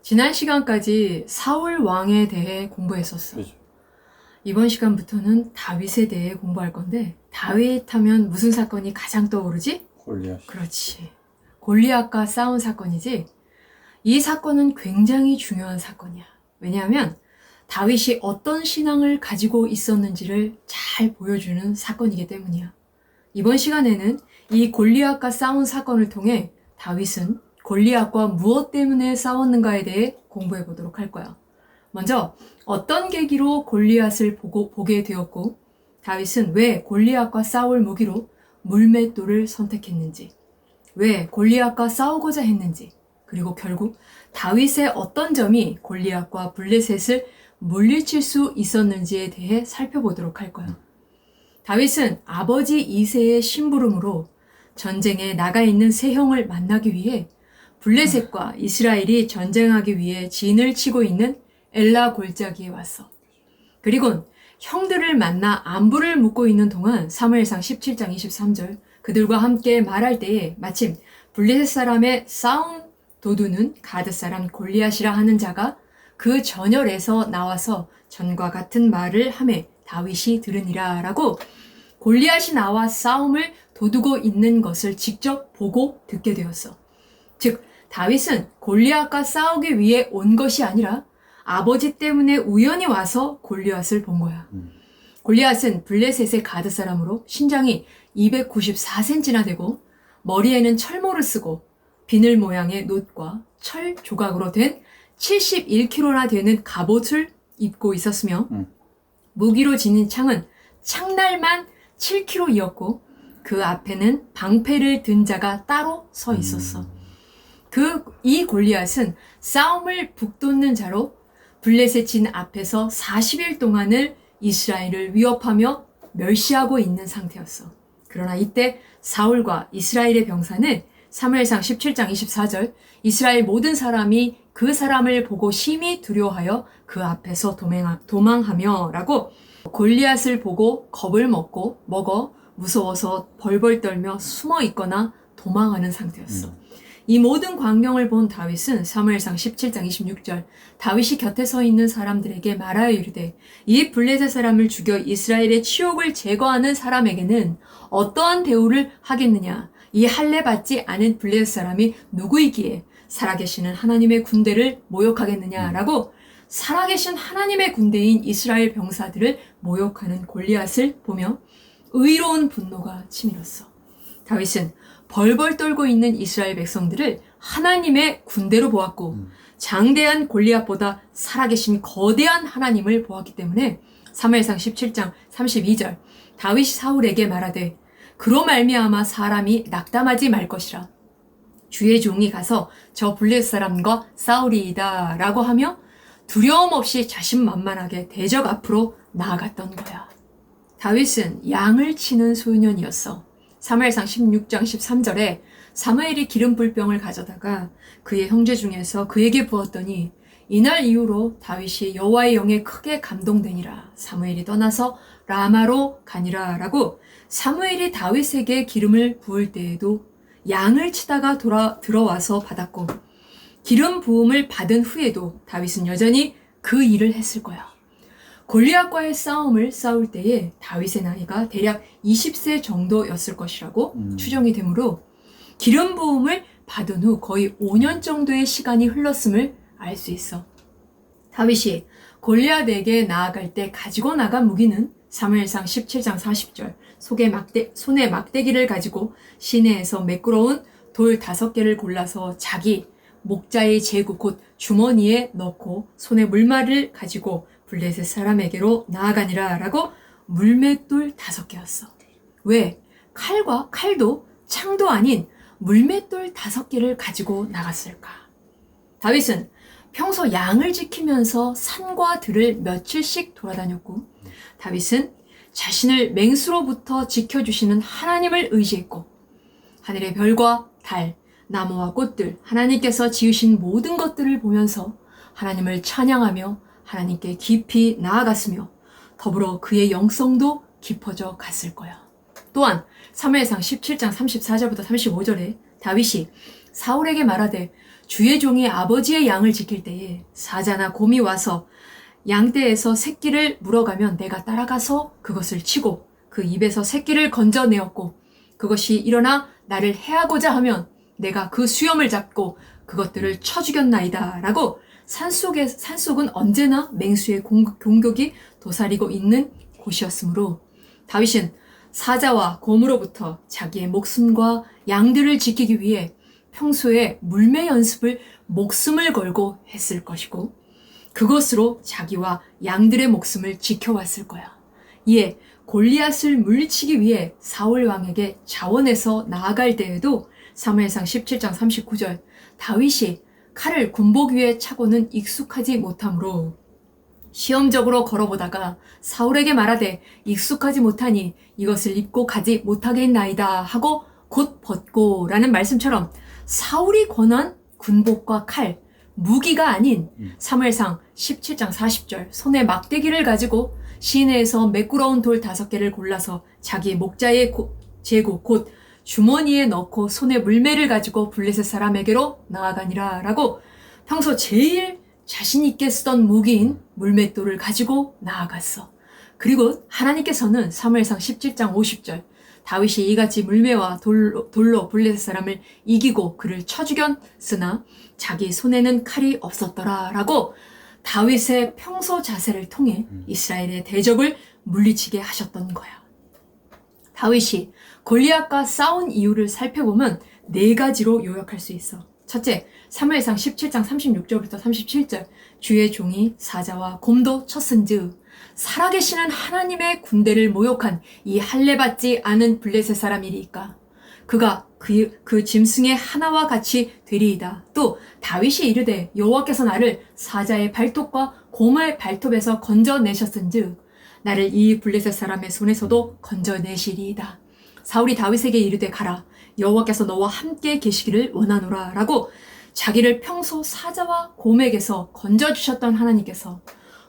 지난 시간까지 사울 왕에 대해 공부했었어. 그죠. 이번 시간부터는 다윗에 대해 공부할 건데, 다윗 하면 무슨 사건이 가장 떠오르지? 골리앗. 그렇지. 골리앗과 싸운 사건이지. 이 사건은 굉장히 중요한 사건이야. 왜냐하면 다윗이 어떤 신앙을 가지고 있었는지를 잘 보여주는 사건이기 때문이야. 이번 시간에는 이 골리앗과 싸운 사건을 통해 다윗은 골리앗과 무엇 때문에 싸웠는가에 대해 공부해 보도록 할 거야. 먼저 어떤 계기로 골리앗을 보게 되었고, 다윗은 왜 골리앗과 싸울 무기로 물맷돌을 선택했는지, 왜 골리앗과 싸우고자 했는지, 그리고 결국 다윗의 어떤 점이 골리앗과 블레셋을 물리칠 수 있었는지에 대해 살펴보도록 할 거야. 다윗은 아버지 이새의 심부름으로 전쟁에 나가 있는 세 형을 만나기 위해 블레셋과 이스라엘이 전쟁하기 위해 진을 치고 있는 엘라 골짜기에 왔어. 그리곤 형들을 만나 안부를 묻고 있는 동안 사무엘상 17장 23절 그들과 함께 말할 때에 마침 블레셋 사람의 싸움 도두는 가드 사람 골리앗이라 하는 자가 그 전열에서 나와서 전과 같은 말을 하매 다윗이 들으니라 라고 골리앗이 나와 싸움을 도두고 있는 것을 직접 보고 듣게 되었어. 즉 다윗은 골리앗과 싸우기 위해 온 것이 아니라 아버지 때문에 우연히 와서 골리앗을 본 거야. 골리앗은 블레셋의 가드 사람으로 신장이 294cm나 되고 머리에는 철모를 쓰고 비늘 모양의 놋과 철 조각으로 된 71kg나 되는 갑옷을 입고 있었으며 무기로 지닌 창은 창날만 7kg이었고 그 앞에는 방패를 든 자가 따로 서 있었어. 이 골리앗은 싸움을 북돋는 자로 블레셋인 앞에서 40일 동안을 이스라엘을 위협하며 멸시하고 있는 상태였어. 그러나 이때 사울과 이스라엘의 병사는 사무엘상 17장 24절 이스라엘 모든 사람이 그 사람을 보고 심히 두려워하여 그 앞에서 도망하며 라고 골리앗을 보고 겁을 먹어 무서워서 벌벌 떨며 숨어 있거나 도망하는 상태였어. 이 모든 광경을 본 다윗은 사무엘상 17장 26절 다윗이 곁에 서 있는 사람들에게 말하여 이르되 이 블레셋 사람을 죽여 이스라엘의 치욕을 제거하는 사람에게는 어떠한 대우를 하겠느냐. 이 할례 받지 않은 블레셋 사람이 누구이기에 살아계시는 하나님의 군대를 모욕하겠느냐라고 살아계신 하나님의 군대인 이스라엘 병사들을 모욕하는 골리앗을 보며 의로운 분노가 치밀었어. 다윗은 벌벌 떨고 있는 이스라엘 백성들을 하나님의 군대로 보았고 장대한 골리앗보다 살아계신 거대한 하나님을 보았기 때문에 사무엘상 17장 32절 다윗이 사울에게 말하되 그로 말미암아 사람이 낙담하지 말 것이라 주의 종이 가서 저 블레셋 사람과 싸우리이다 라고 하며 두려움 없이 자신만만하게 대적 앞으로 나아갔던 거야. 다윗은 양을 치는 소년이었어. 사무엘상 16장 13절에 사무엘이 기름 불병을 가져다가 그의 형제 중에서 그에게 부었더니 이날 이후로 다윗이 여호와의 영에 크게 감동되니라. 사무엘이 떠나서 라마로 가니라 라고 사무엘이 다윗에게 기름을 부을 때에도 양을 치다가 들어와서 받았고 기름 부음을 받은 후에도 다윗은 여전히 그 일을 했을 거야. 골리앗과의 싸움을 싸울 때에 다윗의 나이가 대략 20세 정도였을 것이라고 추정이 되므로 기름 부음을 받은 후 거의 5년 정도의 시간이 흘렀음을 알 수 있어. 다윗이 골리앗에게 나아갈 때 가지고 나간 무기는 사무엘상 17장 40절 손에 막대기를 가지고 시내에서 매끄러운 돌 5개를 골라서 자기 목자의 제구 곧 주머니에 넣고 손에 물말을 가지고 블레셋 사람에게로 나아가니라 라고 물맷돌 5개였어. 왜? 칼도 창도 아닌 물맷돌 5개를 가지고 나갔을까? 다윗은 평소 양을 지키면서 산과 들을 며칠씩 돌아다녔고 다윗은 자신을 맹수로부터 지켜주시는 하나님을 의지했고 하늘의 별과 달, 나무와 꽃들, 하나님께서 지으신 모든 것들을 보면서 하나님을 찬양하며 하나님께 깊이 나아갔으며 더불어 그의 영성도 깊어져 갔을 거야. 또한 사무엘상 17장 34절부터 35절에 다윗이 사울에게 말하되 주의 종이 아버지의 양을 지킬 때에 사자나 곰이 와서 양떼에서 새끼를 물어가면 내가 따라가서 그것을 치고 그 입에서 새끼를 건져내었고 그것이 일어나 나를 해하고자 하면 내가 그 수염을 잡고 그것들을 쳐 죽였나이다 라고 산속은 언제나 맹수의 공격이 도사리고 있는 곳이었으므로 다윗은 사자와 곰으로부터 자기의 목숨과 양들을 지키기 위해 평소에 물매 연습을 목숨을 걸고 했을 것이고 그것으로 자기와 양들의 목숨을 지켜왔을 거야. 이에 골리앗을 물리치기 위해 사울 왕에게 자원해서 나아갈 때에도 사무엘상 17장 39절 다윗이 칼을 군복 위에 차고는 익숙하지 못하므로 시험적으로 걸어보다가 사울에게 말하되 익숙하지 못하니 이것을 입고 가지 못하겠나이다 하고 곧 벗고 라는 말씀처럼 사울이 권한 군복과 칼, 무기가 아닌 사무엘상 17장 40절 손에 막대기를 가지고 시내에서 매꾸러운 돌 5개를 골라서 자기 목자의 재고 곧 주머니에 넣고 손에 물매를 가지고 블레셋 사람에게로 나아가니라 라고 평소 제일 자신 있게 쓰던 무기인 물맷돌을 가지고 나아갔어. 그리고 하나님께서는 사무엘상 17장 50절 다윗이 이같이 물매와 돌로 블레셋 사람을 이기고 그를 쳐 죽였으나 자기 손에는 칼이 없었더라 라고 다윗의 평소 자세를 통해 이스라엘의 대적을 물리치게 하셨던 거야. 다윗이 골리앗과 싸운 이유를 살펴보면 4가지로 요약할 수 있어. 첫째, 사무엘상 17장 36절부터 37절 주의 종이 사자와 곰도 쳤은즉 살아계시는 하나님의 군대를 모욕한 이 할례받지 않은 블레셋 사람이리까 그가 그 짐승의 하나와 같이 되리이다. 또 다윗이 이르되 여호와께서 나를 사자의 발톱과 곰의 발톱에서 건져내셨은즉 나를 이 블레셋 사람의 손에서도 건져내시리이다. 사울이 다윗에게 이르되 가라 여호와께서 너와 함께 계시기를 원하노라 라고 자기를 평소 사자와 곰에게서 건져주셨던 하나님께서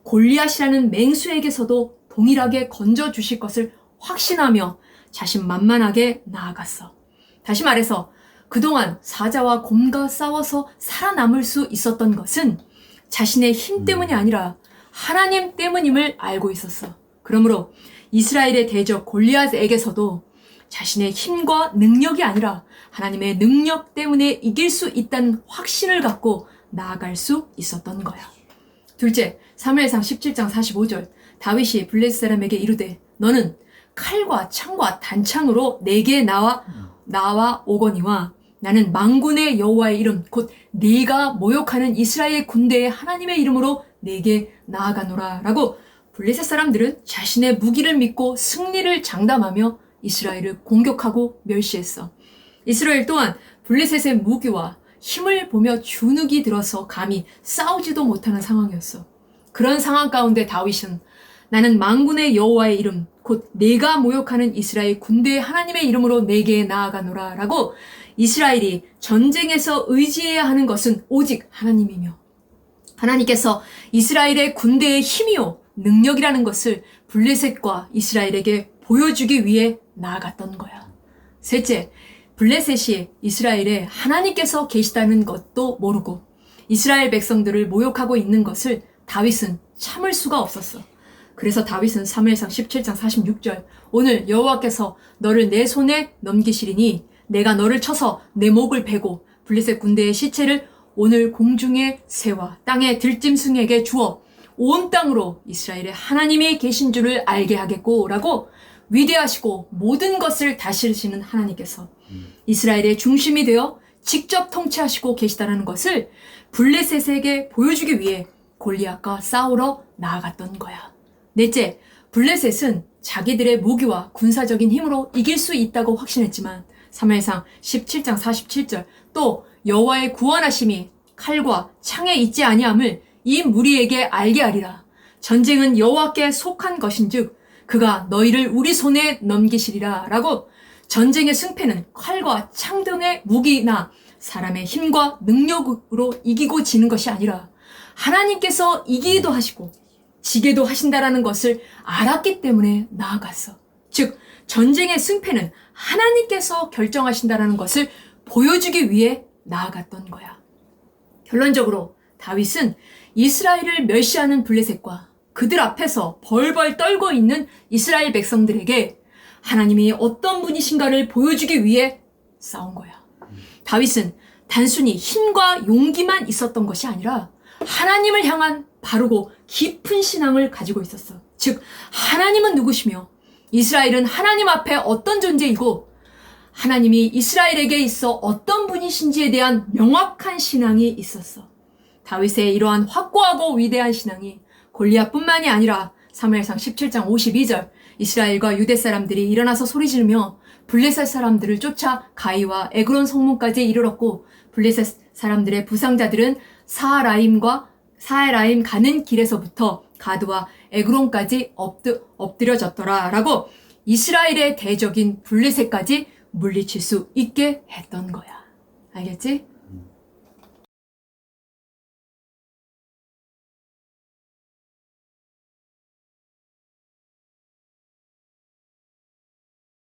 골리앗이라는 맹수에게서도 동일하게 건져주실 것을 확신하며 자신만만하게 나아갔어. 다시 말해서 그동안 사자와 곰과 싸워서 살아남을 수 있었던 것은 자신의 힘 때문이 아니라 하나님 때문임을 알고 있었어. 그러므로 이스라엘의 대적 골리앗에게서도 자신의 힘과 능력이 아니라 하나님의 능력 때문에 이길 수 있다는 확신을 갖고 나아갈 수 있었던 거야. 둘째, 사무엘상 17장 45절 다윗이 블레셋 사람에게 이르되 너는 칼과 창과 단창으로 내게 나와 오거니와 나는 만군의 여호와의 이름 곧 네가 모욕하는 이스라엘 군대의 하나님의 이름으로 내게 나아가노라 라고 블레셋 사람들은 자신의 무기를 믿고 승리를 장담하며 이스라엘을 공격하고 멸시했어. 이스라엘 또한 블레셋의 무기와 힘을 보며 주눅이 들어서 감히 싸우지도 못하는 상황이었어. 그런 상황 가운데 다윗은 나는 만군의 여호와의 이름 곧 내가 모욕하는 이스라엘 군대의 하나님의 이름으로 내게 나아가노라 라고 이스라엘이 전쟁에서 의지해야 하는 것은 오직 하나님이며 하나님께서 이스라엘의 군대의 힘이요 능력이라는 것을 블레셋과 이스라엘에게 보여주기 위해 나아갔던 거야. 셋째, 블레셋이 이스라엘에 하나님께서 계시다는 것도 모르고 이스라엘 백성들을 모욕하고 있는 것을 다윗은 참을 수가 없었어. 그래서 다윗은 사무엘상 17장 46절 오늘 여호와께서 너를 내 손에 넘기시리니 내가 너를 쳐서 내 목을 베고 블레셋 군대의 시체를 오늘 공중의 새와 땅의 들짐승에게 주어 온 땅으로 이스라엘의 하나님이 계신 줄을 알게 하겠고 라고 위대하시고 모든 것을 다스리시는 하나님께서 이스라엘의 중심이 되어 직접 통치하시고 계시다는 것을 블레셋에게 보여주기 위해 골리앗과 싸우러 나아갔던 거야. 넷째, 블레셋은 자기들의 무기와 군사적인 힘으로 이길 수 있다고 확신했지만 사무엘상 17장 47절 또 여호와의 구원하심이 칼과 창에 있지 아니함을 이 무리에게 알게 하리라. 전쟁은 여호와께 속한 것인즉 그가 너희를 우리 손에 넘기시리라 라고 전쟁의 승패는 칼과 창 등의 무기나 사람의 힘과 능력으로 이기고 지는 것이 아니라 하나님께서 이기기도 하시고 지게도 하신다라는 것을 알았기 때문에 나아갔어. 즉 전쟁의 승패는 하나님께서 결정하신다라는 것을 보여주기 위해 나아갔던 거야. 결론적으로 다윗은 이스라엘을 멸시하는 블레셋과 그들 앞에서 벌벌 떨고 있는 이스라엘 백성들에게 하나님이 어떤 분이신가를 보여주기 위해 싸운 거야. 다윗은 단순히 힘과 용기만 있었던 것이 아니라 하나님을 향한 바르고 깊은 신앙을 가지고 있었어. 즉, 하나님은 누구시며 이스라엘은 하나님 앞에 어떤 존재이고 하나님이 이스라엘에게 있어 어떤 분이신지에 대한 명확한 신앙이 있었어. 다윗의 이러한 확고하고 위대한 신앙이 골리앗뿐만이 아니라 사무엘상 17장 52절 이스라엘과 유대 사람들이 일어나서 소리 지르며 블레셋 사람들을 쫓아 가이와 에그론 성문까지 이르렀고 블레셋 사람들의 부상자들은 사하라임 가는 길에서부터 가드와 에그론까지 엎드려졌더라 라고 이스라엘의 대적인 블레셋까지 물리칠 수 있게 했던 거야. 알겠지?